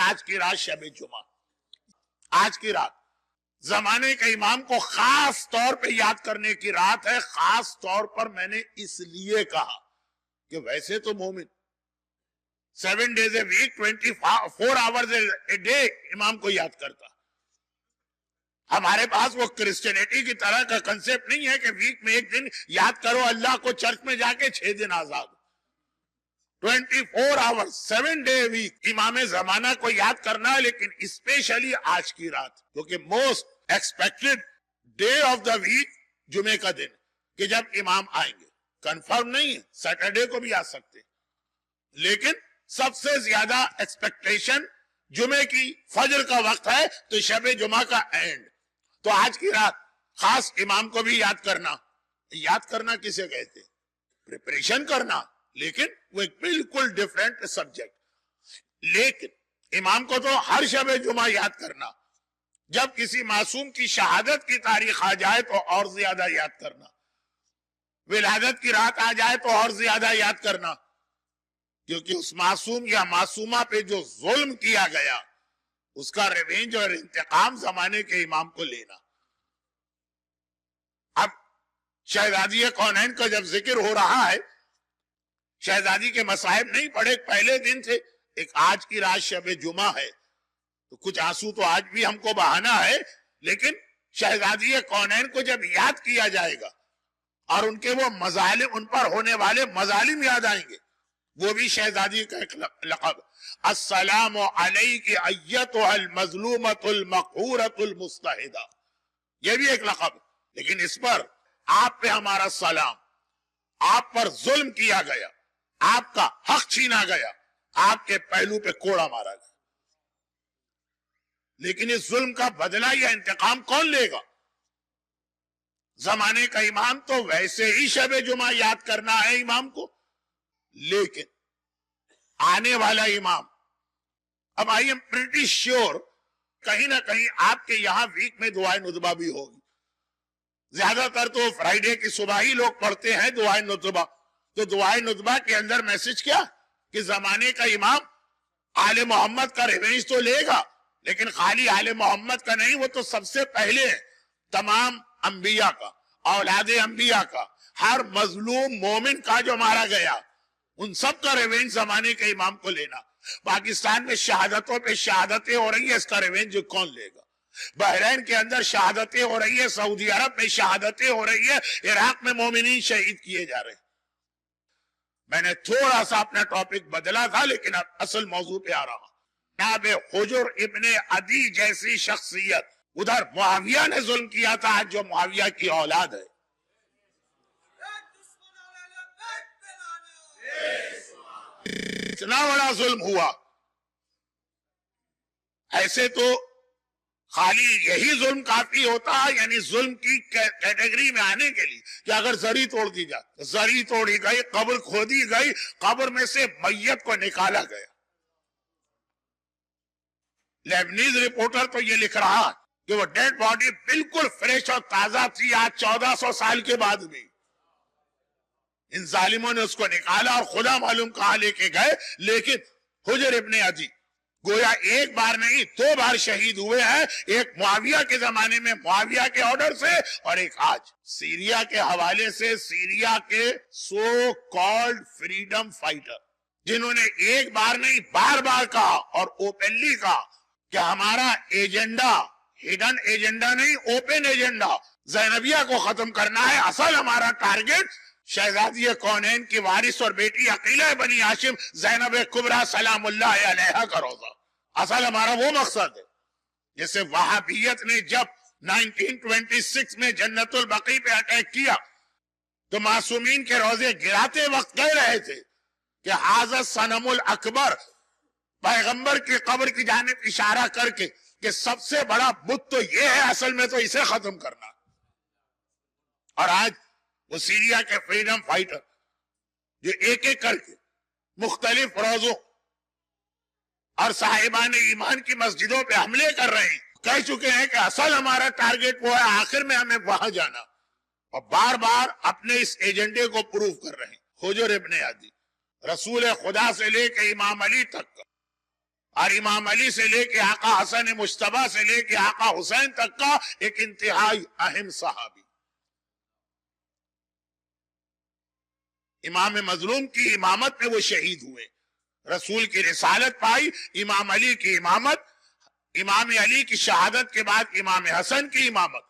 آج کی رات شب جمعہ، آج کی رات زمانے کے امام کو خاص طور پہ یاد کرنے کی رات ہے. خاص طور پر میں نے اس لیے کہا کہ ویسے تو مومن 7 days a week 24 hours a day امام کو یاد کرتا. ہمارے پاس وہ کرسچینٹی کی طرح کا کنسپٹ نہیں ہے کہ ویک میں ایک دن یاد کرو اللہ کو، چرچ میں جا کے 6 دن آزاد. 24 hours 7 day a week امام زمانہ کو یاد کرنا ہے، لیکن اسپیشلی آج کی رات، کیونکہ most expected day of the week جمعے کا دن کہ جب امام آئیں گے. کنفرم نہیں ہے، سیٹرڈے کو بھی آ سکتے، لیکن سب سے زیادہ ایکسپیکٹیشن جمعے کی فجر کا وقت ہے، تو شب جمعہ کا اینڈ. تو آج کی رات خاص امام کو بھی یاد کرنا. یاد کرنا کسے کہتے ہیں؟ پریپریشن کرنا، لیکن وہ ایک بالکل ڈیفرنٹ سبجیکٹ. لیکن امام کو تو ہر شب جمعہ یاد کرنا. جب کسی معصوم کی شہادت کی تاریخ آ جائے تو اور زیادہ یاد کرنا. ولادت کی رات آ جائے تو اور زیادہ یاد کرنا، کیونکہ اس معصوم یا معصومہ پہ جو ظلم کیا گیا اس کا ریونج اور انتقام زمانے کے امام کو لینا. اب شہزادی کونین کا جب ذکر ہو رہا ہے، شہزادی کے مصائب نہیں پڑے، پہلے دن تھے. ایک آج کی رات شب جمعہ ہے تو کچھ آنسو تو آج بھی ہم کو بہانا ہے، لیکن شہزادی کونین کو جب یاد کیا جائے گا اور ان کے وہ مظالم، ان پر ہونے والے مظالم یاد آئیں گے. وہ بھی شہزادی کا ایک لقب، السلام علیک ایتھا المظلومۃ المقہورۃ المضطہدہ، یہ بھی ایک لقب. لیکن اس پر آپ پہ ہمارا سلام، آپ پر ظلم کیا گیا، آپ کا حق چھینا گیا، آپ کے پہلو پہ کوڑا مارا گیا. لیکن اس ظلم کا بدلہ یا انتقام کون لے گا؟ زمانے کا امام تو ویسے ہی شب جمعہ یاد کرنا ہے امام کو، لیکن آنے والا امام، اب آئی ایم پریٹی شیور کہیں نہ کہیں آپ کے یہاں ویک میں دعائے ندبہ بھی ہوگی. زیادہ تر تو فرائیڈے کی صبح ہی لوگ پڑھتے ہیں دعائے ندبہ. تو دعائے ندبہ کے اندر میسج کیا کہ زمانے کا امام آل محمد کا ریونج تو لے گا، لیکن خالی آل محمد کا نہیں، وہ تو سب سے پہلے تمام انبیاء کا، اولاد انبیاء کا، ہر مظلوم مومن کا جو مارا گیا، ان سب کا ریونج زمانے کے امام کو لینا. پاکستان میں شہادتوں پہ شہادتیں ہو رہی ہیں، اس کا ریونج کون لے گا؟ بحرین کے اندر شہادتیں ہو رہی ہیں، سعودی عرب میں شہادتیں ہو رہی ہیں، عراق میں مومنین شہید کیے جا رہے ہیں. میں نے تھوڑا سا اپنا ٹاپک بدلا تھا، لیکن اب اصل موضوع پہ آ رہا ہوں. جناب حجر ابن عدی جیسی شخصیت، ادھر معاویہ نے ظلم کیا تھا، جو معاویہ کی اولاد ہے. اتنا بڑا ظلم ہوا. ایسے تو خالی یہی ظلم کافی ہوتا ہے، یعنی ظلم کی کیٹیگری میں آنے کے لیے، کہ اگر زری توڑ دی جائے، زری توڑی گئی، قبر کھودی گئی، قبر میں سے میت کو نکالا گیا. لیبنیز رپورٹر تو یہ لکھ رہا کہ وہ ڈیڈ باڈی بالکل فریش اور تازہ تھی، آج 1400 سال کے بعد بھی. ان ظالموں نے اس کو نکالا اور خدا معلوم کہاں لے کے گئے. لیکن حجر ابن عدی گویا ایک بار نہیں 2 بار شہید ہوئے ہیں، ایک معاویہ کے زمانے میں معاویہ کے آرڈر سے، اور ایک آج سیریا کے حوالے سے، سیریا کے سو کالڈ فریڈم فائٹر، جنہوں نے ایک بار نہیں بار بار کہا اور اوپنلی کہا کہ ہمارا ایجنڈا ہڈن ایجنڈا نہیں، اوپن ایجنڈا زینبیہ کو ختم کرنا ہے. اصل ہمارا ٹارگٹ شہزادی کونین کی وارث اور بیٹی عقیلہ بنی ہاشم زینب کبریٰ سلام اللہ علیہا کا روزہ، اصل ہمارا وہ مقصد ہے. جیسے وہابیت نے جب 1926 میں جنت البقیع پہ اٹیک کیا تو معصومین کے روزے گراتے وقت کہہ رہے تھے کہ حاضر صنم الاکبر، پیغمبر کی قبر کی جانب اشارہ کر کے کہ سب سے بڑا بت تو یہ ہے، اصل میں تو اسے ختم کرنا. اور آج وہ سیریا کے فریڈم فائٹر جو ایک ایک کر کے مختلف روزوں اور صاحبان ایمان کی مسجدوں پہ حملے کر رہے ہیں، کہہ چکے ہیں کہ اصل ہمارا ٹارگٹ وہ ہے، آخر میں ہمیں وہاں جانا، اور بار بار اپنے اس ایجنڈے کو پروف کر رہے ہیں. حجر ابن عدی رسول خدا سے لے کے امام علی تک کا اور امام علی سے لے کے آقا حسن مجتبی سے لے کے آقا حسین تک کا ایک انتہائی اہم صحابی. امام مظلوم کی امامت میں وہ شہید ہوئے. رسول کی رسالت پائی، امام علی کی امامت، امام علی کی شہادت کے بعد امام حسن کی امامت،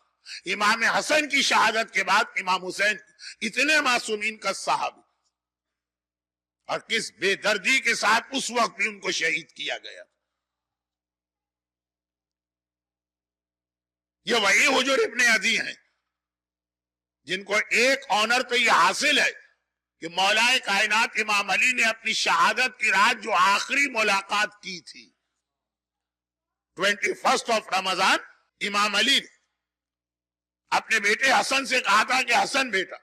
امام حسن کی شہادت کے بعد امام حسین. اتنے معصومین کا صحابی، اور کس بے دردی کے ساتھ اس وقت بھی ان کو شہید کیا گیا. یہ وہی حجر ابن عدی ہیں جن کو ایک آنر تو یہ حاصل ہے کہ مولا کائنات امام علی نے اپنی شہادت کی رات جو آخری ملاقات کی تھی 21 رمضان، امام علی نے اپنے بیٹے حسن سے کہا تھا کہ حسن بیٹا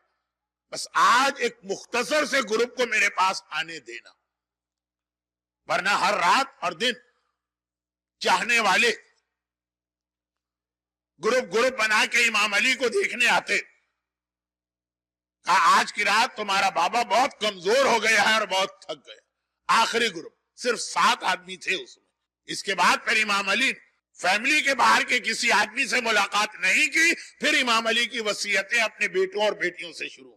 بس آج ایک مختصر سے گروپ کو میرے پاس آنے دینا، ورنہ ہر رات اور دن چاہنے والے گروپ بنا کے امام علی کو دیکھنے آتے. کہا آج کی رات تمہارا بابا بہت کمزور ہو گیا ہے اور بہت تھک گیا. آخری گروپ صرف 7 آدمی تھے اس میں. اس کے بعد پھر امام علی فیملی کے باہر کے کسی آدمی سے ملاقات نہیں کی. پھر امام علی کی وصیتیں اپنے بیٹوں اور بیٹیوں سے شروع.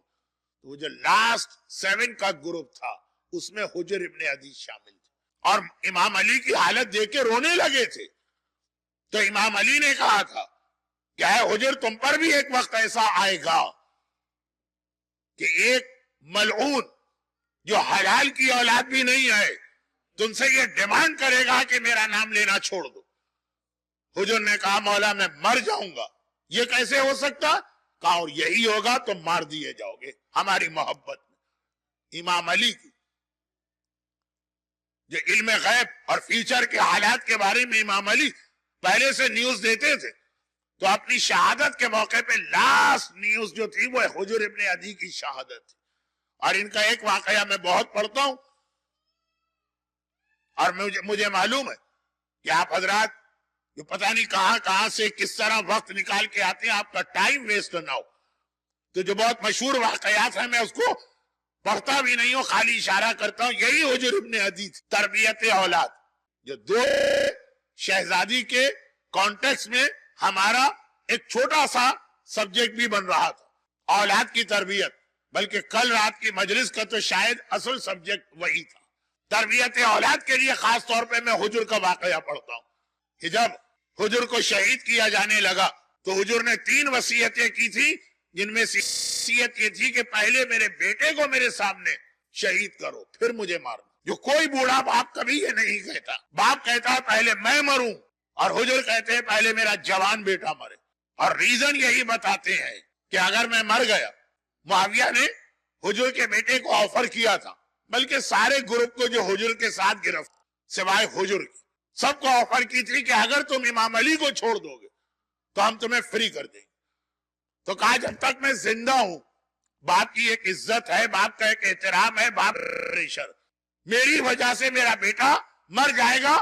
وہ جو لاسٹ 7 کا گروپ تھا اس میں حجر ابن عدی شامل تھے، اور امام علی کی حالت دیکھ کے رونے لگے تھے. تو امام علی نے کہا تھا کہ اے حجر تم پر بھی ایک وقت ایسا آئے گا کہ ایک ملعون جو حلال کی اولاد بھی نہیں ہے تم سے یہ ڈیمانڈ کرے گا کہ میرا نام لینا چھوڑ دو. حجر نے کہا مولا میں مر جاؤں گا. یہ کیسے ہو سکتا؟ کہا اور یہی ہوگا تم مار دیے جاؤ گے ہماری محبت میں. امام علی کی جو علم غیب اور فیوچر کے حالات کے بارے میں امام علی پہلے سے نیوز دیتے تھے، تو اپنی شہادت کے موقع پہ لاسٹ نیوز جو تھی وہ حجر ابن عدی کی شہادت تھی. اور ان کا ایک واقعہ میں بہت پڑھتا ہوں، اور مجھے معلوم ہے کہ آپ حضرات جو پتہ نہیں کہاں سے کس طرح وقت نکال کے آتے ہیں، آپ کا ٹائم ویسٹ نہ ہو. تو جو بہت مشہور واقعات ہیں میں اس کو پڑھتا بھی نہیں ہوں، خالی اشارہ کرتا ہوں. یہی حجر ابن عدی تھی. تربیت اولاد جو 2 شہزادی کے کانٹیکس میں ہمارا ایک چھوٹا سا سبجیکٹ بھی بن رہا تھا، اولاد کی تربیت. بلکہ کل رات کی مجلس کا تو شاید اصل سبجیکٹ وہی تھا. تربیت اولاد کے لیے خاص طور پہ میں حجر کا واقعہ پڑھتا ہوں کہ جب حجر کو شہید کیا جانے لگا تو حجر نے 3 وصیتیں کی تھی، جن میں سے وصیت یہ تھی کہ پہلے میرے بیٹے کو میرے سامنے شہید کرو پھر مجھے مارنا. جو کوئی بوڑھا باپ کبھی یہ نہیں کہتا. باپ کہتا ہے پہلے میں مروں، اور حجر کہتے ہیں پہلے میرا جوان بیٹا مرے. اور ریزن یہی بتاتے ہیں کہ اگر میں مر گیا، معاویہ نے حجر کے بیٹے کو آفر کیا تھا، بلکہ سارے گروپ کو جو حجر کے ساتھ گرفت سوائے حجر کی سب کو آفر کی تھی کہ اگر تم امام علی کو چھوڑ دو گے تو ہم تمہیں فری کر دیں گے. تو کہا جب تک میں زندہ ہوں باپ کی ایک عزت ہے، باپ کا ایک احترام ہے، باپ ریشر، میری وجہ سے میرا بیٹا مر جائے گا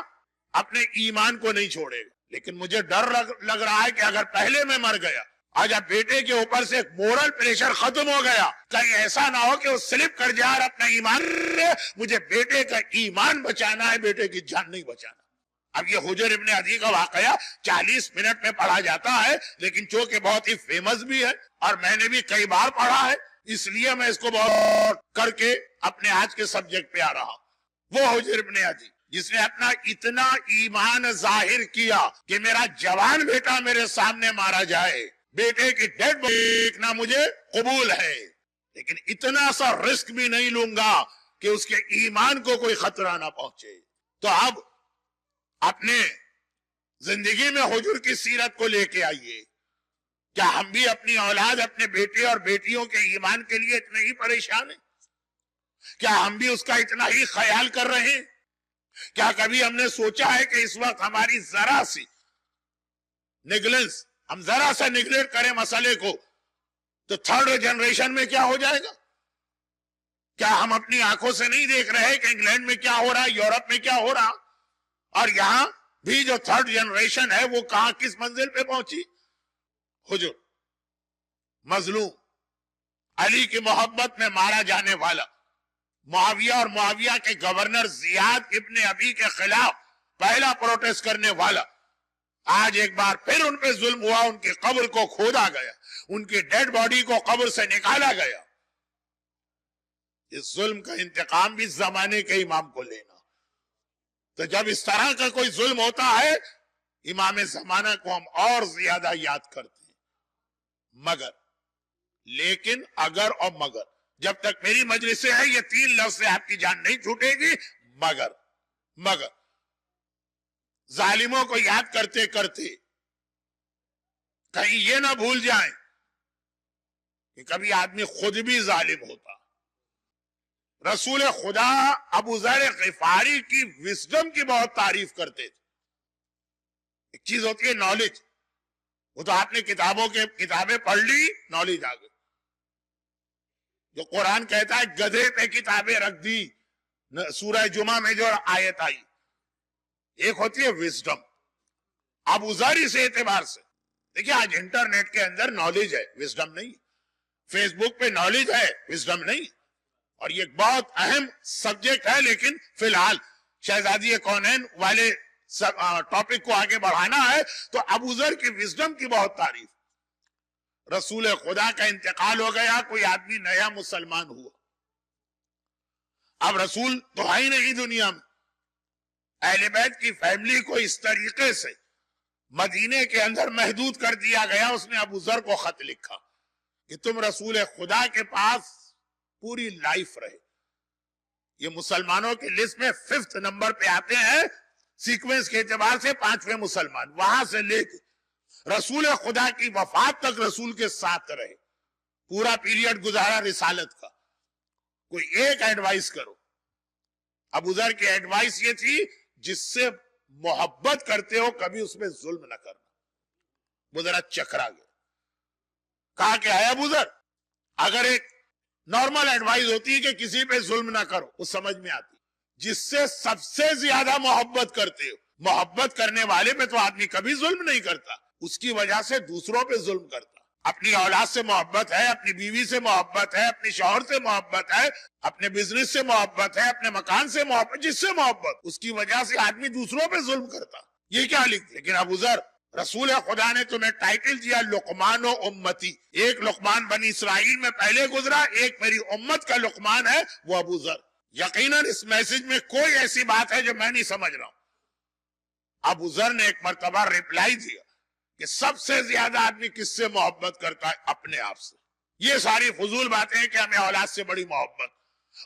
اپنے ایمان کو نہیں چھوڑے گا. لیکن مجھے ڈر لگ رہا ہے کہ اگر پہلے میں مر گیا آج اب بیٹے کے اوپر سے ایک مورل پریشر ختم ہو گیا، کہیں ایسا نہ ہو کہ وہ سلپ کر جائے اور اپنا ایمان، مجھے بیٹے کا ایمان بچانا ہے، بیٹے کی جان نہیں بچانا. اب یہ حجر ابن عدی کا واقعہ 40 منٹ میں پڑھا جاتا ہے، لیکن چونکہ بہت ہی فیمس بھی ہے اور میں نے بھی کئی بار پڑھا ہے، اس لیے میں اس کو بہت کر کے اپنے آج کے سبجیکٹ پہ آ رہا. وہ حجر ابن عدی جس نے اپنا اتنا ایمان ظاہر کیا کہ میرا جوان بیٹا میرے سامنے مارا جائے، بیٹے کی ڈیڈ باڈی دیکھنا مجھے قبول ہے، لیکن اتنا سا رسک بھی نہیں لوں گا کہ اس کے ایمان کو کوئی خطرہ نہ پہنچے. تو اب اپنے زندگی میں حجر کی سیرت کو لے کے آئیے. کیا ہم بھی اپنی اولاد، اپنے بیٹے اور بیٹیوں کے ایمان کے لیے اتنے ہی پریشان ہیں؟ کیا ہم بھی اس کا اتنا ہی خیال کر رہے ہیں؟ کیا کبھی ہم نے سوچا ہے کہ اس وقت ہماری ذرا سی نیگلنس، ہم ذرا سا نیگلیکٹ کریں مسئلے کو تو 3rd جنریشن میں کیا ہو جائے گا؟ کیا ہم اپنی آنکھوں سے نہیں دیکھ رہے کہ انگلینڈ میں کیا ہو رہا ہے، یورپ میں کیا ہو رہا، اور یہاں بھی جو 3rd جنریشن ہے وہ کہاں کس منزل پہ پہنچی؟ حجر مظلوم، علی کی محبت میں مارا جانے والا، معاویہ اور معاویہ کے گورنر زیاد ابن ابی کے خلاف پہلا پروٹیسٹ کرنے والا. آج ایک بار پھر ان پہ ظلم ہوا, ان کی قبر کو کھودا گیا, ان کی ڈیڈ باڈی کو قبر سے نکالا گیا. اس ظلم کا انتقام بھی زمانے کے امام کو لینا. تو جب اس طرح کا کوئی ظلم ہوتا ہے, امام زمانہ کو ہم اور زیادہ یاد کرتے ہیں. مگر, لیکن, اگر اور مگر, جب تک میری مجلس سے ہے یہ 3 لفظ سے آپ کی جان نہیں چھوٹے گی. مگر ظالموں کو یاد کرتے کرتے کہیں یہ نہ بھول جائیں کہ کبھی آدمی خود بھی ظالم ہوتا. رسول خدا ابو ذر غفاری کی وزڈم کی بہت تعریف کرتے تھے. ایک چیز ہوتی ہے نالج, وہ تو آپ نے کتابیں پڑھ لی, نالج آ گئی. جو قرآن کہتا ہے گدھے پہ کتابیں رکھ دی, سورہ جمعہ میں جو آیت آئی, ایک ہوتی ہے وزڈم. ابو ذر اس اعتبار سے دیکھیں, آج انٹرنیٹ کے اندر نالج ہے, وزڈم نہیں. فیس بک پہ نالج ہے, وزڈم نہیں. اور یہ ایک بہت اہم سبجیکٹ ہے, لیکن فی الحال شہزادی کونین والے ٹاپک کو آگے بڑھانا ہے تو ابو ذر کی وزڈم کی بہت تعریف. رسول خدا کا انتقال ہو گیا, کوئی آدمی نیا مسلمان ہوا. اب رسول تو ہے ہی نہیں دنیا میں. اہل بیت کی فیملی کو اس طریقے سے مدینے کے اندر محدود کر دیا گیا. اس نے ابو ذر کو خط لکھا کہ تم رسول خدا کے پاس پوری لائف رہے. یہ مسلمانوں کی لسٹ میں 5th نمبر پہ آتے ہیں, سیکوینس کے اعتبار سے 5ویں مسلمان. وہاں سے لے کے رسول خدا کی وفات تک رسول کے ساتھ رہے, پورا پیریڈ گزارا رسالت کا. کوئی ایک ایڈوائس کرو. ابو ذر کی ایڈوائس یہ تھی, جس سے محبت کرتے ہو کبھی اس میں ظلم نہ کرنا. وہ ذرا چکرا گیا, کہا کہ ہے ابو ذر, اگر ایک نارمل ایڈوائز ہوتی ہے کہ کسی پہ ظلم نہ کرو, وہ سمجھ میں آتی. جس سے سب سے زیادہ محبت کرتے ہو, محبت کرنے والے پہ تو آدمی کبھی ظلم نہیں کرتا, اس کی وجہ سے دوسروں پہ ظلم کرتا. اپنی اولاد سے محبت ہے, اپنی بیوی سے محبت ہے, اپنی شوہر سے محبت ہے, اپنے بزنس سے محبت ہے, اپنے مکان سے محبت, جس سے محبت, اس کی وجہ سے آدمی دوسروں پہ ظلم کرتا. یہ کیا لکھ. لیکن ابو ذر, رسول خدا نے تمہیں ٹائٹل دیا لقمان و امتی. ایک لقمان بنی اسرائیل میں پہلے گزرا, ایک میری امت کا لقمان ہے, وہ ابو ذر. یقیناً اس میسج میں کوئی ایسی بات ہے جو میں نہیں سمجھ رہا ہوں. ابو ذر نے ایک مرتبہ ریپلائی دیا کہ سب سے زیادہ آدمی کس سے محبت کرتا ہے؟ اپنے آپ سے. یہ ساری فضول باتیں ہیں کہ ہمیں اولاد سے بڑی محبت,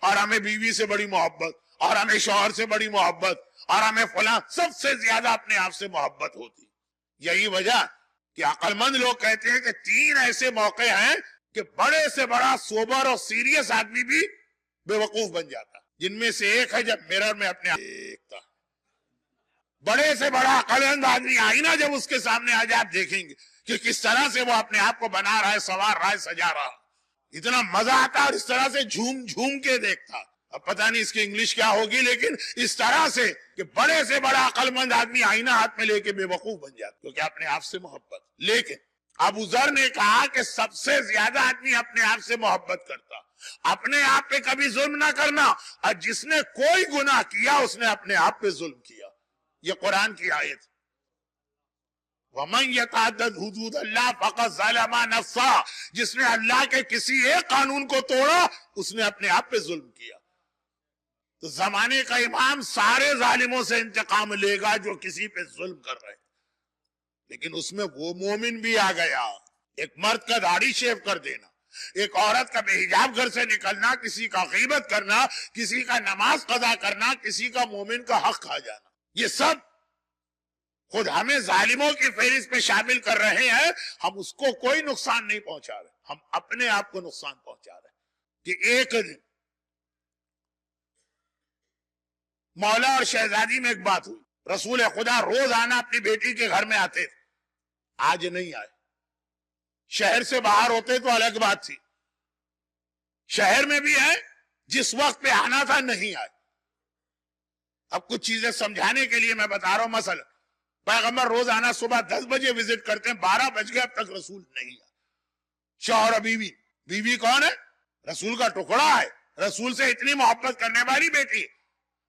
اور ہمیں بیوی سے بڑی محبت, اور ہمیں شوہر سے بڑی محبت, اور ہمیں فلاں, سب سے زیادہ اپنے آپ سے محبت ہوتی. یہی وجہ کہ عقل مند لوگ کہتے ہیں کہ 3 ایسے موقع ہیں کہ بڑے سے بڑا سوبر اور سیریس آدمی بھی بے وقوف بن جاتا. جن میں سے ایک ہے جب میرر میں اپنے آپ دیکھتا. بڑے سے بڑا عقل مند آدمی آئینہ جب اس کے سامنے آ جائے, آپ دیکھیں گے کہ کس طرح سے وہ اپنے آپ کو بنا رہا ہے, سنوار رہا ہے, سجا رہا. اتنا مزہ آتا, اور اس طرح سے جھوم جھوم کے دیکھتا. اب پتہ نہیں اس کی انگلش کیا ہوگی, لیکن اس طرح سے کہ بڑے سے بڑا عقل مند آدمی آئینہ ہاتھ میں لے کے بے وقوف بن جاتا, کیونکہ اپنے آپ سے محبت. لیکن ابو ذر نے کہا کہ سب سے زیادہ آدمی اپنے آپ سے محبت کرتا. اپنے آپ پہ کبھی ظلم نہ کرنا, اور جس نے کوئی گناہ کیا اس نے اپنے آپ پہ ظلم کیا. یہ قرآن کی آیت. وَمَنْ يَتَعَدَّدْ حُدُودَ اللَّهِ فَقَدْ ظَلَمَ نَفْسَهُ. جس نے اللہ کے کسی ایک قانون کو توڑا, اس نے اپنے آپ پہ ظلم کیا. تو زمانے کا امام سارے ظالموں سے انتقام لے گا جو کسی پہ ظلم کر رہے ہیں. لیکن اس میں وہ مومن بھی آ گیا. ایک مرد کا داڑھی شیو کر دینا, ایک عورت کا بے حجاب گھر سے نکلنا, کسی کا غیبت کرنا, کسی کا نماز قضا کرنا, کسی کا مومن کا حق کھا جانا, یہ سب خود ہمیں ظالموں کی فہرست میں شامل کر رہے ہیں. ہم اس کو کوئی نقصان نہیں پہنچا رہے, ہم اپنے آپ کو نقصان پہنچا رہے ہیں. کہ ایک دن مولا اور شہزادی میں ایک بات ہوئی. رسول خدا روز آنا اپنی بیٹی کے گھر میں آتے تھے, آج نہیں آئے. شہر سے باہر ہوتے تو الگ بات تھی, شہر میں بھی ہے, جس وقت پہ آنا تھا نہیں آئے. اب کچھ چیزیں سمجھانے کے لیے میں بتا رہا ہوں. مثلا پیغمبر روز آنا صبح 10 بجے وزٹ کرتے ہیں, 12 بج گئے اب تک رسول نہیں آئے. شوہر اور بیوی, بیوی کون ہے؟ رسول کا ٹکڑا ہے, رسول سے اتنی محبت کرنے والی بیٹی.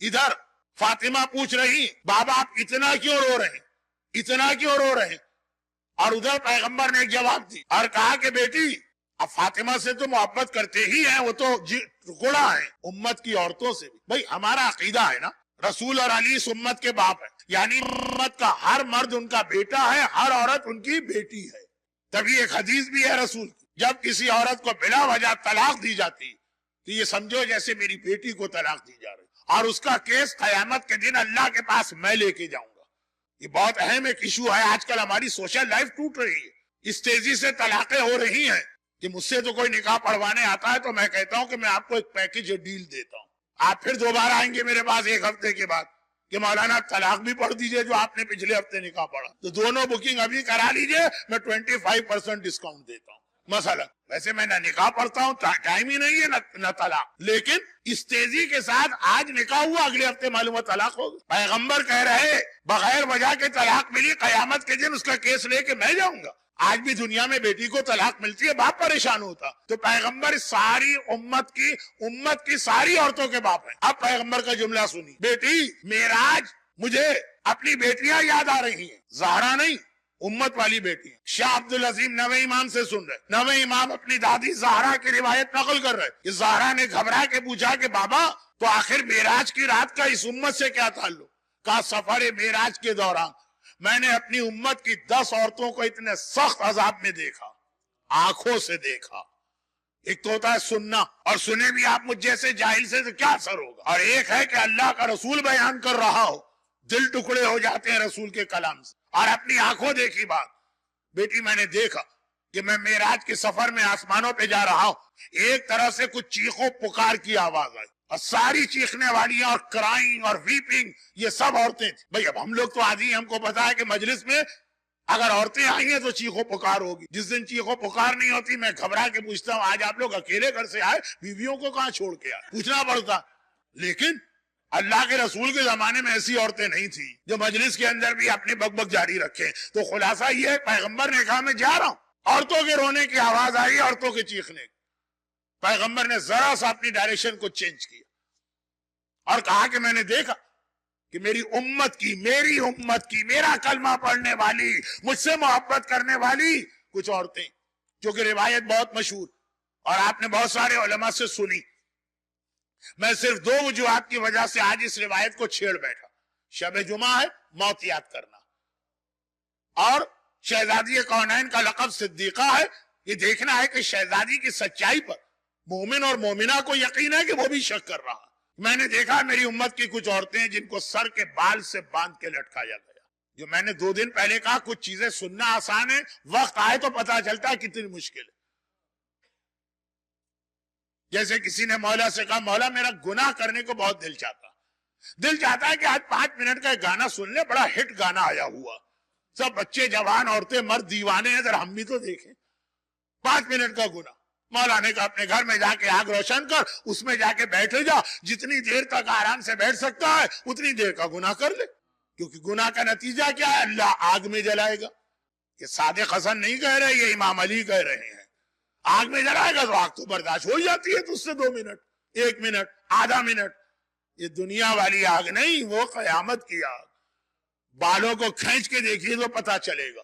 ادھر فاطمہ پوچھ رہی بابا آپ اتنا کیوں رو رہے ہیں, اتنا کیوں رو رہے ہیں, اور ادھر پیغمبر نے ایک جواب دی اور کہا کہ بیٹی اب فاطمہ سے تو محبت کرتے ہی ہیں, وہ تو گڑا ہے امت کی عورتوں سے بھی. بھائی ہمارا عقیدہ ہے نا رسول اور علی اس امت کے باپ ہے, یعنی امت کا ہر مرد ان کا بیٹا ہے, ہر عورت ان کی بیٹی ہے. تبھی ایک حدیث بھی ہے رسول کی, جب کسی عورت کو بلا وجہ طلاق دی جاتی تو یہ سمجھو جیسے میری بیٹی کو طلاق دی جا رہی, اور اس کا کیس قیامت کے دن اللہ کے پاس میں لے کے جاؤں گا. یہ بہت اہم ایک ایشو ہے. آج کل ہماری سوشل لائف ٹوٹ رہی ہے, اس تیزی سے طلاقیں ہو رہی ہیں کہ مجھ سے تو کوئی نکاح پڑھوانے آتا ہے تو میں کہتا ہوں کہ میں آپ کو ایک پیکج ڈیل دیتا ہوں, آپ پھر دوبارہ آئیں گے میرے پاس ایک ہفتے کے بعد کہ مولانا طلاق بھی پڑھ دیجئے جو آپ نے پچھلے ہفتے نکاح پڑھا, تو دونوں بکنگ ابھی کرا لیجئے, میں 25% ڈسکاؤنٹ دیتا ہوں. مسئلہ ویسے میں نہ نکاح پڑھتا ہوں, ٹائم ہی نہیں ہے نہ طلاق, لیکن اس تیزی کے ساتھ آج نکاح ہوا اگلے ہفتے معلوم ہے طلاق ہوگا. پیغمبر کہہ رہے بغیر وجہ کے طلاق ملی, قیامت کے دن اس کا کیس لے کے میں جاؤں گا. آج بھی دنیا میں بیٹی کو طلاق ملتی ہے, باپ پریشان ہوتا, تو پیغمبر ساری امت کی ساری عورتوں کے باپ ہیں. اب پیغمبر کا جملہ سنی, بیٹی معراج مجھے اپنی بیٹیاں یاد آ رہی ہیں, زہرا نہیں امت والی بیٹی. شاہ عبدالعظیم نویں امام سے سن رہے, نویں امام اپنی دادی زہرا کی روایت نقل کر رہے کہ زہرا نے گھبرا کے پوچھا کہ بابا تو آخر معراج کی رات کا اس امت سے کیا تعلق. کہا سفر معراج کے دوران میں نے اپنی امت کی 10 عورتوں کو اتنے سخت عذاب میں دیکھا, آنکھوں سے دیکھا. ایک تو ہوتا ہے سننا, اور سنے بھی آپ مجھ جیسے جاہل سے تو کیا اثر ہوگا, اور ایک ہے کہ اللہ کا رسول بیان کر رہا ہو, دل ٹکڑے ہو جاتے ہیں رسول کے کلام سے. اور اپنی آنکھوں دیکھی بات, بیٹی میں نے دیکھا کہ میں معراج کے سفر میں آسمانوں پہ جا رہا ہوں, ایک طرح سے کچھ چیخوں پکار کی آواز آئی, اور ساری چیخنے والی اور کرائنگ اور ویپنگ یہ سب عورتیں تھیں. بھئی اب ہم لوگ تو عادی ہیں, ہم کو پتا ہے کہ مجلس میں اگر عورتیں آئی ہیں تو چیخوں پکار ہوگی. جس دن چیخوں پکار نہیں ہوتی میں گھبرا کے پوچھتا ہوں آج آپ لوگ اکیلے گھر سے آئے, بیویوں کو کہاں چھوڑ کے آئے, پوچھنا پڑتا. لیکن اللہ کے رسول کے زمانے میں ایسی عورتیں نہیں تھی جو مجلس کے اندر بھی اپنی بک بک جاری رکھیں. تو خلاصہ یہ ہے, پیغمبر نے کہا میں جا رہا ہوں, عورتوں کے رونے کی آواز آئی, عورتوں کے چیخنے. پیغمبر نے ذرا سا اپنی ڈائریکشن کو چینج کیا اور کہا کہ میں نے دیکھا کہ میری امت کی میرا کلمہ پڑھنے والی, مجھ سے محبت کرنے والی کچھ عورتیں, جو کہ روایت بہت مشہور اور آپ نے بہت سارے علماء سے سنی. میں صرف 2 وجوہات کی وجہ سے آج اس روایت کو چھیڑ بیٹھا. شب جمعہ ہے, موت یاد کرنا, اور شہزادی کونین کا لقب صدیقہ ہے, یہ دیکھنا ہے کہ شہزادی کی سچائی پر مومن اور مومنہ کو یقین ہے کہ وہ بھی شک کر رہا. میں نے دیکھا میری امت کی کچھ عورتیں جن کو سر کے بال سے باندھ کے لٹکایا گیا. جو میں نے 2 دن پہلے کہا کچھ چیزیں سننا آسان ہے, وقت آئے تو پتا چلتا ہے کتنی مشکل ہے. جیسے کسی نے مولا سے کہا مولا میرا گناہ کرنے کو بہت دل چاہتا ہے کہ آج 5 منٹ کا ایک گانا سن لے, بڑا ہٹ گانا آیا ہوا, سب بچے جوان عورتیں مرد دیوانے ہیں, ذرا ہم بھی تو دیکھیں. 5 منٹ کا گناہ. مولا نے کہا اپنے گھر میں جا کے آگ روشن کر, اس میں جا کے بیٹھ جا, جتنی دیر تک آرام سے بیٹھ سکتا ہے اتنی دیر کا گناہ کر لے, کیونکہ گناہ کا نتیجہ کیا ہے, اللہ آگ میں جلائے گا. یہ صادق حسن نہیں کہہ رہے, یہ امام علی کہہ رہے ہیں. آگ میں جلائے گا تو آگ تو برداشت ہو جاتی ہے, تو اس سے 2 منٹ, 1 منٹ, آدھا منٹ. یہ دنیا والی آگ نہیں, وہ قیامت کی آگ. بالوں کو کھینچ کے دیکھیے تو پتا چلے گا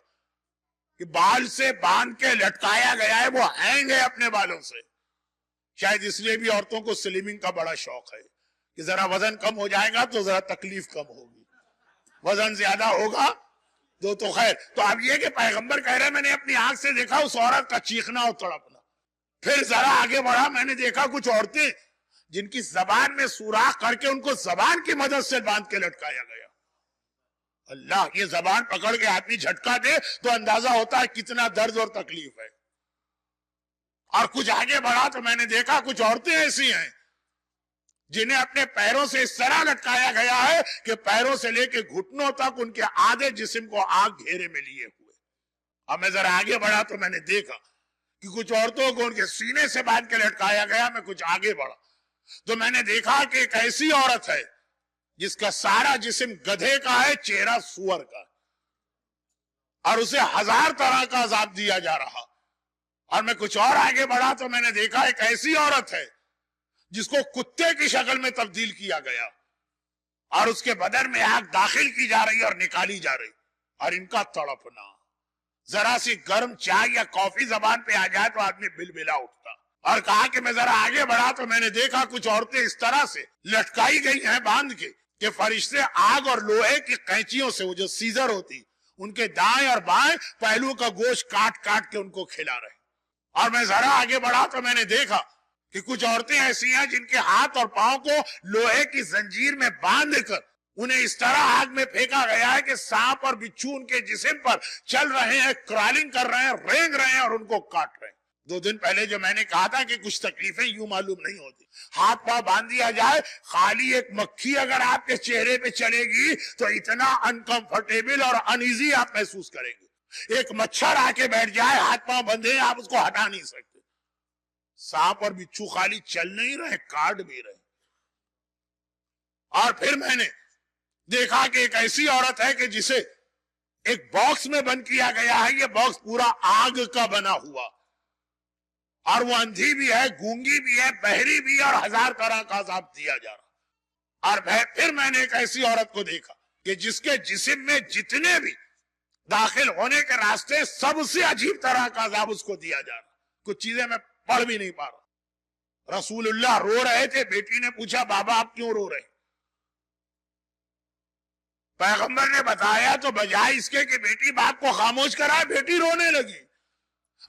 کہ بال سے باندھ کے لٹکایا گیا ہے, وہ ہینگ ہے اپنے بالوں سے. شاید اس لیے بھی عورتوں کو سلمنگ کا بڑا شوق ہے کہ ذرا وزن کم ہو جائے گا تو ذرا تکلیف کم ہوگی, وزن زیادہ ہوگا تو خیر. تو اب یہ کہ پیغمبر کہہ رہے میں نے اپنی آنکھ سے دیکھا اس عورت کا چیخنا اور تڑپنا. پھر ذرا آگے بڑھا, میں نے دیکھا کچھ عورتیں جن کی زبان میں سوراخ کر کے ان کو زبان کی مدد سے باندھ کے لٹکایا گیا. اللہ, یہ زبان پکڑ کے آدمی جھٹکا دے تو اندازہ ہوتا ہے کتنا درد اور تکلیف ہے. اور کچھ آگے بڑھا تو میں نے دیکھا کچھ عورتیں ایسی ہیں جنہیں اپنے پیروں سے اس طرح لٹکایا گیا ہے کہ پیروں سے لے کے گھٹنوں تک ان کے آدھے جسم کو آگ گھیرے میں لیے ہوئے. اب میں ذرا آگے بڑھا تو میں نے دیکھا کہ کچھ عورتوں کو ان کے سینے سے باندھ کے لٹکایا گیا. میں کچھ آگے بڑھا تو میں نے دیکھا کہ ایک ایسی عورت ہے جس کا سارا جسم گدھے کا ہے, چہرہ سور کا, اور اسے 1000 طرح کا عذاب دیا جا رہا. اور میں کچھ اور آگے بڑھا تو میں نے دیکھا ایک ایسی عورت ہے جس کو کتے کی شکل میں تبدیل کیا گیا, اور اس کے بدن میں آگ داخل کی جا رہی اور نکالی جا رہی، اور ان کا تڑپنا، ذرا سی گرم چائے یا کافی زبان پہ آ جائے تو آدمی بل بلا اٹھتا۔ اور کہا کہ میں ذرا آگے بڑھا تو میں نے دیکھا کچھ عورتیں اس طرح سے لٹکائی گئی ہیں باندھ کے کہ فرشتے آگ اور لوہے کی قینچیوں سے، وہ جو سیزر ہوتی، ان کے دائیں اور بائیں پہلو کا گوشت کاٹ کاٹ کے ان کو کھلا رہے۔ اور میں ذرا آگے بڑھا تو میں نے دیکھا کہ کچھ عورتیں ایسی ہیں جن کے ہاتھ اور پاؤں کو لوہے کی زنجیر میں باندھ کر انہیں اس طرح آگ میں پھینکا گیا ہے کہ سانپ اور بچھو ان کے جسم پر چل رہے ہیں، کرالنگ کر رہے ہیں، رینگ رہے ہیں اور ان کو کاٹ رہے ہیں۔ 2 دن پہلے جو میں نے کہا تھا کہ کچھ تکلیفیں یوں معلوم نہیں ہوتی، ہاتھ پاؤں باندھ دیا جائے، خالی ایک مکھی اگر آپ کے چہرے پہ چلے گی تو اتنا انکمفرٹیبل اور انیزی آپ محسوس کریں گے۔ ایک مچھر آ کے بیٹھ جائے، ہاتھ پاؤں بندھے، آپ اس کو ہٹا نہیں سکتے۔ سانپ اور بچھو خالی چل نہیں رہے، کاٹ بھی رہے۔ اور پھر میں نے دیکھا کہ ایک ایسی عورت ہے کہ جسے ایک باکس میں بند کیا گیا ہے، یہ باکس پورا آگ کا بنا ہوا، اور وہ اندھی بھی ہے، گونگی بھی ہے، بہری بھی ہے، اور 1000 طرح کا عذاب دیا جا رہا۔ اور پھر میں نے ایک ایسی عورت کو دیکھا کہ جس کے جسم میں جتنے بھی داخل ہونے کے راستے، سب سے عجیب طرح کا عذاب اس کو دیا جا رہا۔ کچھ چیزیں میں پڑھ بھی نہیں پا رہا۔ رسول اللہ رو رہے تھے، بیٹی نے پوچھا بابا آپ کیوں رو رہے؟ پیغمبر نے بتایا تو بجائے اس کے کہ بیٹی باپ کو خاموش کرائے، بیٹی رونے لگی۔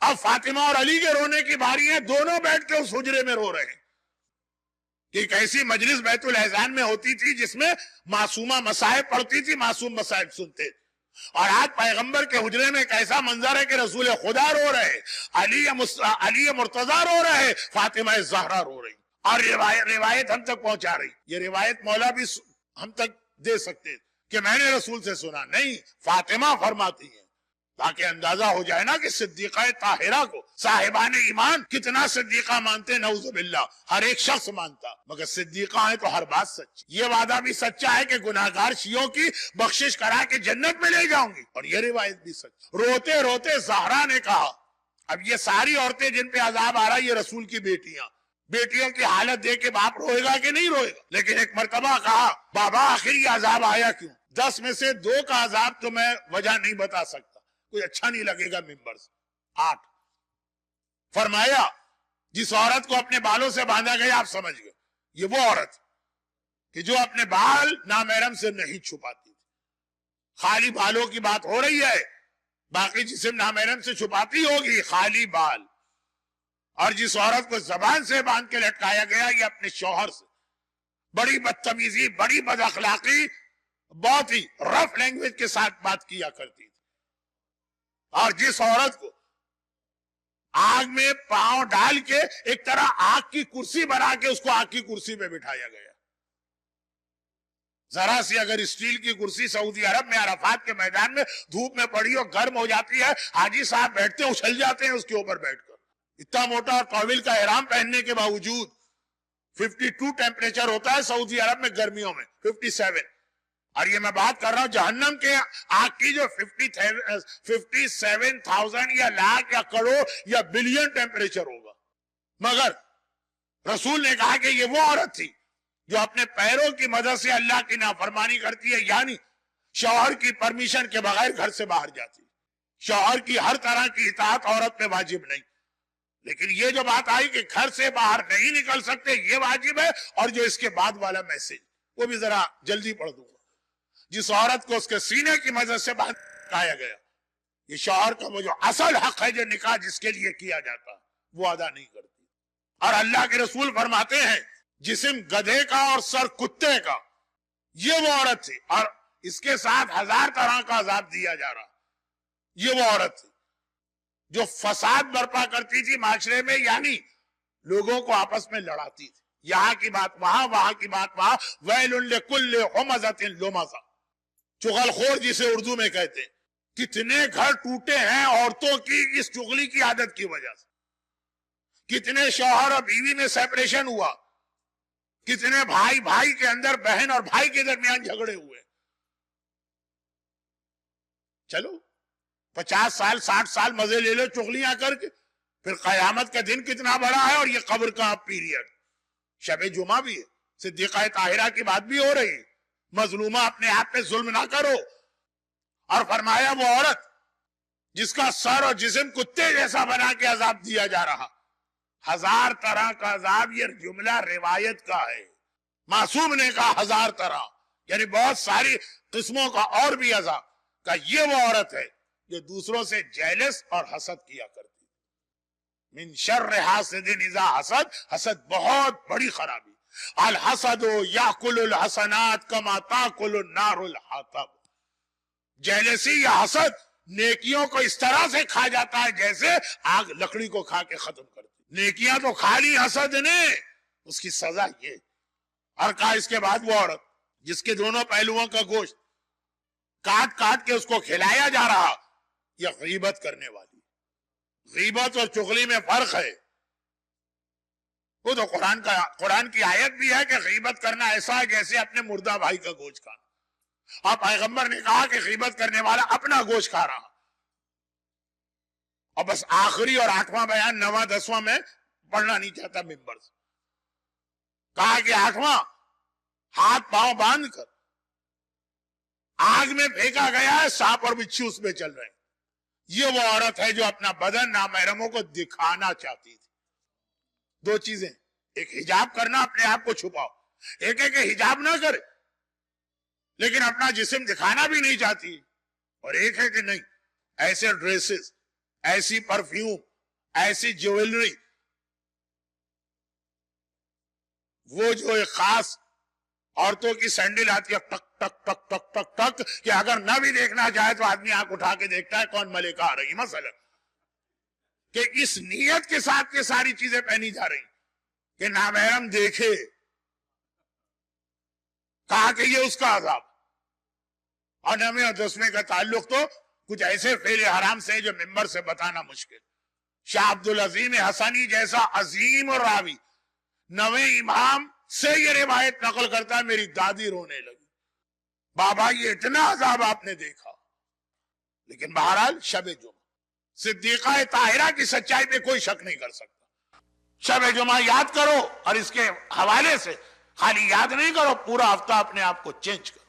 اب فاطمہ اور علی کے رونے کی باری ہے، دونوں بیٹھ کے اس حجرے میں رو رہے ہیں۔ ایک ایسی مجلس بیت الاحزان میں ہوتی تھی جس میں معصومہ مصائب پڑھتی تھی، معصوم مصائب سنتے، اور آج پیغمبر کے حجرے میں ایک ایسا منظر ہے کہ رسول خدا رو رہے، علی مرتضی رو رہے، فاطمہ زہرا رو رہی، اور روایت ہم تک پہنچا رہی۔ یہ روایت مولا بھی ہم تک دے سکتے کہ میں نے رسول سے سنا، نہیں، فاطمہ فرماتی ہیں، تاکہ اندازہ ہو جائے نا کہ صدیقہ طاہرہ کو صاحبان ایمان کتنا صدیقہ مانتے، نعوذ باللہ، ہر ایک شخص مانتا، مگر صدیقہ ہے تو ہر بات سچ۔ یہ وعدہ بھی سچا ہے کہ گناہگار شیعوں کی بخشش کرا کے جنت میں لے جاؤں گی، اور یہ روایت بھی سچ۔ روتے روتے زہرا نے کہا، اب یہ ساری عورتیں جن پہ عذاب آ رہا ہے یہ رسول کی بیٹیوں کی حالت دیکھ کے باپ روئے گا کہ نہیں روئے گا؟ لیکن ایک مرتبہ کہا بابا آخر یہ عذاب آیا کیوں؟ 10 میں سے 2 کا عذاب تو میں وجہ نہیں بتا سکتا، کوئی اچھا نہیں لگے گا ممبر سے۔ 8 فرمایا جس عورت کو اپنے بالوں سے باندھا گیا، آپ سمجھ گئے، یہ وہ عورت کہ جو اپنے بال نامحرم سے نہیں چھپاتی تھی۔ خالی بالوں کی بات ہو رہی ہے، باقی جسم نامحرم سے چھپاتی ہوگی، خالی بال۔ اور جس عورت کو زبان سے باندھ کے لٹکایا گیا، یہ اپنے شوہر سے بڑی بدتمیزی، بڑی بد اخلاقی، بہت ہی رف لینگویج کے ساتھ بات کیا کرتی تھی۔ اور جس عورت کو آگ میں پاؤں ڈال کے ایک طرح آگ کی کرسی بنا کے اس کو آگ کی کرسی پہ بٹھایا گیا۔ ذرا سی اگر اسٹیل کی کرسی سعودی عرب میں عرفات کے میدان میں دھوپ میں پڑی اور گرم ہو جاتی ہے، حاجی صاحب بیٹھتے ہیں، اچھل جاتے ہیں اس کے اوپر بیٹھ کر۔ اتنا موٹا اور طویل کا احرام پہننے کے باوجود 52 ٹیمپریچر ہوتا ہے سعودی عرب میں گرمیوں میں، 57۔ اور یہ میں بات کر رہا ہوں جہنم کے آگ کی جو 57,000 یا لاکھ یا کروڑ یا بلین ٹیمپریچر ہوگا۔ مگر رسول نے کہا کہ یہ وہ عورت تھی جو اپنے پیروں کی مدد سے اللہ کی نافرمانی کرتی ہے، یعنی شوہر کی پرمیشن کے بغیر گھر سے باہر جاتی۔ شوہر کی ہر طرح کی اطاعت عورت پہ واجب نہیں، لیکن یہ جو بات آئی کہ گھر سے باہر نہیں نکل سکتے یہ واجب ہے، اور جو اس کے بعد والا میسج وہ بھی ذرا جلدی پڑھ دوں گا۔ جس عورت کو اس کے سینے کی مدد سے باہر کہا گیا، یہ شوہر کا وہ جو اصل حق ہے، جو نکاح جس کے لیے کیا جاتا وہ ادا نہیں کرتی۔ اور اللہ کے رسول فرماتے ہیں جسم گدھے کا اور سر کتے کا، یہ وہ عورت تھی، اور اس کے ساتھ 1000 طرح کا عذاب دیا جا رہا۔ یہ وہ عورت تھی جو فساد برپا کرتی تھی معاشرے میں، یعنی لوگوں کو آپس میں لڑاتی تھی، یہاں کی بات وہاں، وہاں کی بات وہاں۔ ویل لکل ہمزۃ لمزہ، چغل خور جسے اردو میں کہتے ہیں۔ کتنے گھر ٹوٹے ہیں عورتوں کی اس چغلی کی عادت کی وجہ سے، کتنے شوہر اور بیوی میں سیپریشن ہوا، کتنے بھائی بھائی کے اندر، بہن اور بھائی کے درمیان جھگڑے ہوئے۔ چلو 50 سال 60 سال مزے لے لو چغلیاں کر کے، پھر قیامت کا دن کتنا بڑا ہے، اور یہ قبر کا پیریڈ۔ شب جمعہ بھی ہے، صدیقہ طاہرہ کی بات بھی ہو رہی ہے، مظلومہ اپنے آپ پہ ظلم نہ کرو. اور فرمایا وہ عورت جس کا سر اور جسم کتے جیسا بنا کے عذاب دیا جا رہا. 1000 طرح کا عذاب، یہ جملہ روایت کا ہے. معصوم نے کہا 1000 طرح، یعنی بہت ساری قسموں کا اور بھی عذاب. کہ یہ وہ عورت ہے جو دوسروں سے جیلس اور حسد کیا کرتی. من شر حاسد اذا حسد، حسد بہت بڑی خرابی. الحسد یاکل الحسنات کما تاکل النار الحطب. جیلسی یا حسد نیکیوں کو اس طرح سے کھا جاتا ہے جیسے آگ لکڑی کو کھا کے ختم کرتی. نیکیاں تو کھا لی حسد نے، اس کی سزا یہ. اور کہا اس کے بعد وہ عورت جس کے دونوں پہلوؤں کا گوشت کاٹ کاٹ کے اس کو کھلایا جا رہا، یہ غیبت کرنے والی. غیبت اور چغلی میں فرق ہے. وہ تو قرآن کی آیت بھی ہے کہ غیبت کرنا ایسا ہے جیسے اپنے مردہ بھائی کا گوشت کھانا. اور پیغمبر نے کہا کہ غیبت کرنے والا اپنا گوشت کھا رہا. اور بس آخری اور 8واں بیان 9واں 10واں میں پڑھنا نہیں چاہتا ممبر سے. کہا کہ 8واں ہاتھ پاؤں باندھ کر آگ میں پھینکا گیا ہے، سانپ اور بچھو اس میں چل رہے ہیں. یہ وہ عورت ہے جو اپنا بدن نامحرموں کو دکھانا چاہتی تھی. 2 چیزیں، ایک حجاب کرنا، اپنے آپ کو چھپاؤ. ایک ہے کہ حجاب نہ کرے لیکن اپنا جسم دکھانا بھی نہیں چاہتی. اور ایک ہے کہ نہیں، ایسے ڈریسز، ایسی پرفیوم، ایسی جیولری، وہ جو ایک خاص عورتوں کی سینڈل آتی ہے ٹک ٹک ٹک ٹک ٹک ٹک، کہ اگر نہ بھی دیکھنا چاہے تو آدمی آنکھ اٹھا کے دیکھتا ہے کون ملکہ آ رہی. مثلا کہ اس نیت کے ساتھ یہ ساری چیزیں پہنی جا رہی کہ نامحرم دیکھے. کہا کہ یہ اس کا عذاب. اور 9ویں اور 10ویں کا تعلق تو کچھ ایسے فعل حرام سے جو ممبر سے بتانا مشکل. شاہ عبدالعظیم حسنی جیسا عظیم اور راوی 9ویں امام سے یہ روایت نقل کرتا ہے، میری دادی رونے لگی. بابا یہ اتنا عذاب آپ نے دیکھا. لیکن بہرحال شب جمعہ صدیقہ طاہرہ کی سچائی پہ کوئی شک نہیں کر سکتا. شب جمعہ یاد کرو، اور اس کے حوالے سے خالی یاد نہیں کرو، پورا ہفتہ اپنے آپ کو چینج کرو.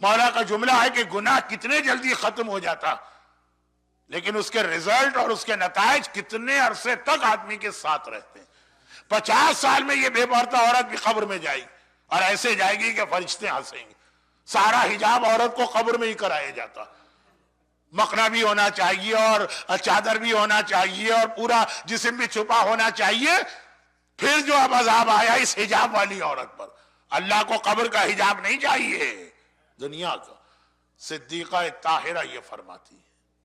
مولا کا جملہ ہے کہ گناہ کتنے جلدی ختم ہو جاتا، لیکن اس کے رزلٹ اور اس کے نتائج کتنے عرصے تک آدمی کے ساتھ رہتے ہیں. 50 سال میں یہ بے پردہ عورت بھی قبر میں جائے گی، اور ایسے جائے گی کہ فرشتے ہنسیں گے. سارا حجاب عورت کو قبر میں ہی کرایا جاتا. مقنا بھی ہونا چاہیے، اور چادر بھی ہونا چاہیے، اور پورا جسم بھی چھپا ہونا چاہیے. پھر جو اب عذاب آیا اس حجاب والی عورت پر، اللہ کو قبر کا حجاب نہیں چاہیے، دنیا کا. صدیقہ طاہرہ یہ فرماتی ہے.